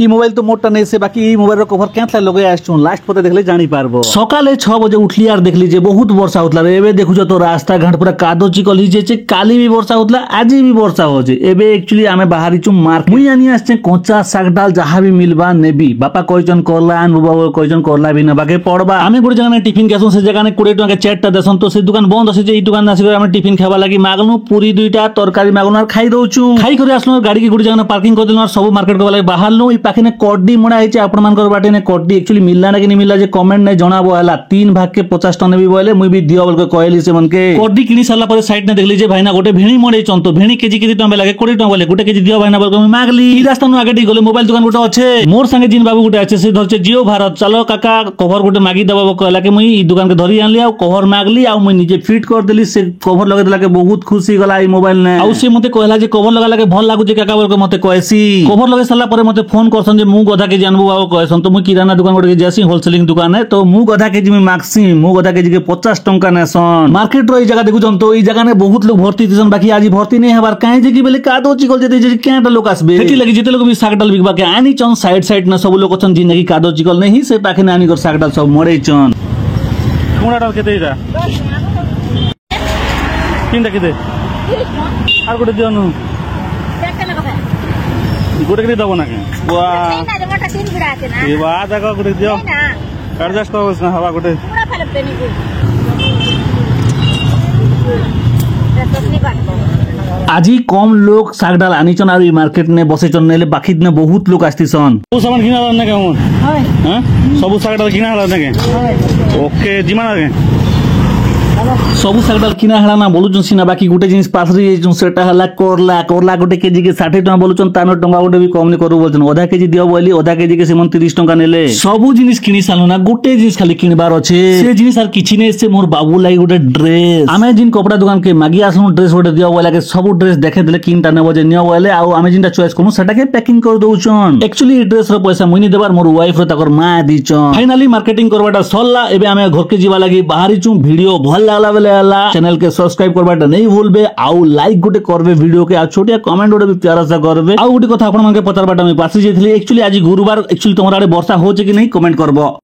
ই mobile তো মোটা নেই সে বাকি এই মোবাইলের কভার কেঁতলা লগে আসছুন লাস্ট পথে দেখলে জানি পারবো। সকালে 6 বজে উঠলি আর দেখলি যে বহুত বর্ষা হতলা এবে দেখুছ তো রাস্তা ঘাট পুরা কাদো চিকল হিजेছে। কালি भी বর্ষা হতলা আজি भी বর্ষা হচ্ছে। এবে एक्चुअली আমি বাহারিছু মার্কেট মুই আনি আসছে কঞ্চা শাক ডাল যাহা भी মিলবা নেবি। বাপা কয়জন করলা আনবো বাবা কয়জন করলা भी না বাকি পড়বা। আমি গোটে জায়গা টিফিন গেছুন সে জায়গা 20 টাকা চারটা দেছন তো সে দোকান বন্ধ আছে যে এই দোকান আসি করে আমি টিফিন খাবা লাগি মাগলু পুরি দুইটা তরকারি মাগলু আর খাই দউছু। খাই করে আসলো গাড়ি কি গোটে জায়গা পার্কিং করে দিলু আর सब मार्केट को वाला बाहरलु ई पाखे ने कोड्डी मोड़ा है आपण मानकर बाटे ने कोड्डी एक्चुअली मिलला ना कि नहीं मिलला जे कमेंट ने जणाबो हला 3 भाग के 50 टन भी बोले मुई भी दियो बोल के कहली से मन के कोड्डी किनी साला पर साइड ने देखली जे भाई ना गोटे भेणी मोड़े चंतो भेणी केजी केजी टन लागे 20 टन बोले गोटे केजी दियो भाई ना बोल के मुई मागली। ई रास्ता नु आगे डी गले मोबाइल दुकान गोटे अच्छे मोर संगे जिन बाबू गोटे अच्छे से धरचे जियो भारत चलो काका कवर गोटे मागी दबा कहला के मुई ई दुकान के धरी आनली आ कवर मागली आ मुई निजे फिट कर देली से कवर लगे देला के बहुत खुशी गला ई मोबाइल ने आ से मते कहला जे कवर लगा लागे भल लागु जे काका बोल के मते कहसी कवर लगे साला पर मते फोन करसन जे मु गधा के जानबो बाबू कहसन तो मु किराना दुकान गोटे जेसी होलसेलिंग दुकान है तो मु गधा के जी में माक्सी मु गधा के जी के 50 टंका नेसन मार्केट रो ई जगह देखु जन तो ई जगह ने बहुत लोग भर्ती दिसन बाकी आज भर्ती नहीं हेबार काहे जे कि बेले कादो चिकल जेते जे केटा लोग आसबे सेठी लगी जेते लोग भी सागडाल बिकबा के आनी चन साइड साइड न सब लोग छन जिंदगी कादो चिकल नहीं से पाखे नानी कर सागडाल सब मरे चन कोना डाल केते इरा तीनटा केते আর গোটে দিও नु गोटे के दबो ना के वाह मोटा तीन गुड़ा আছে না এই বাদ আগা গোটে দিও অ্যাডজাস্ট করবস না হবা গোটে পুরা ফেলতে নিবি আজি কম লোক সাগডাল আনিছন আর এই মার্কেট নে বসেছন নেলে বাকি দিনে বহুত লোক আসতিছন ও সামান কিনা না কেমন হয় হ্যাঁ সব সাগডাল কিনা হলা নাকি হয় ওকে জিমান আগে सब सागडाल किना हला ना बोलुचन सिना बाकी गोटे जिनिस पासरी जेचुन सेटा हला करला करला गोटे केजी के 60 टका बोलुचन 53 टका गोटे भी कम ने करू बोलचन आधा केजी दियो बोली आधा केजी के सिमन 30 टका नेले सब जिनिस किनी सालो ना गोटे जिनिस खाली किनबार अछि से जिनिस आर किछि ने से मोर बाबू लाई गोटे ड्रेस आमे जिन कपड़ा दुकान के मागी आसनु ड्रेस गोटे दियो बोला के सब ड्रेस देखे देले किनटा ने बजे नियो बोले आ आमे जिनटा चॉइस करू सेटा के पैकिंग कर दउचन एक्चुअली ड्रेस रो पैसा मुनी देबार मोर वाइफ रो तकर मा दिचन फाइनली मार्केटिंग करबाटा सल्ला एबे आमे घर के जीवा लागि बाहरी छु वीडियो भल लागला बेले हला चैनल के सब्सक्राइब करबाटा नहीं भूलबे आउ लाइक गोटे करबे वीडियो के आ छोटिया कमेंट गोटे भी प्यारा सा करबे आ गोटे कथा आपन मन के पचारबाटा मैं पासी जेथली एक्चुअली आज गुरुवार एक्चुअली तोमरा आड़े वर्षा होचे कि नहीं कमेंट करबो।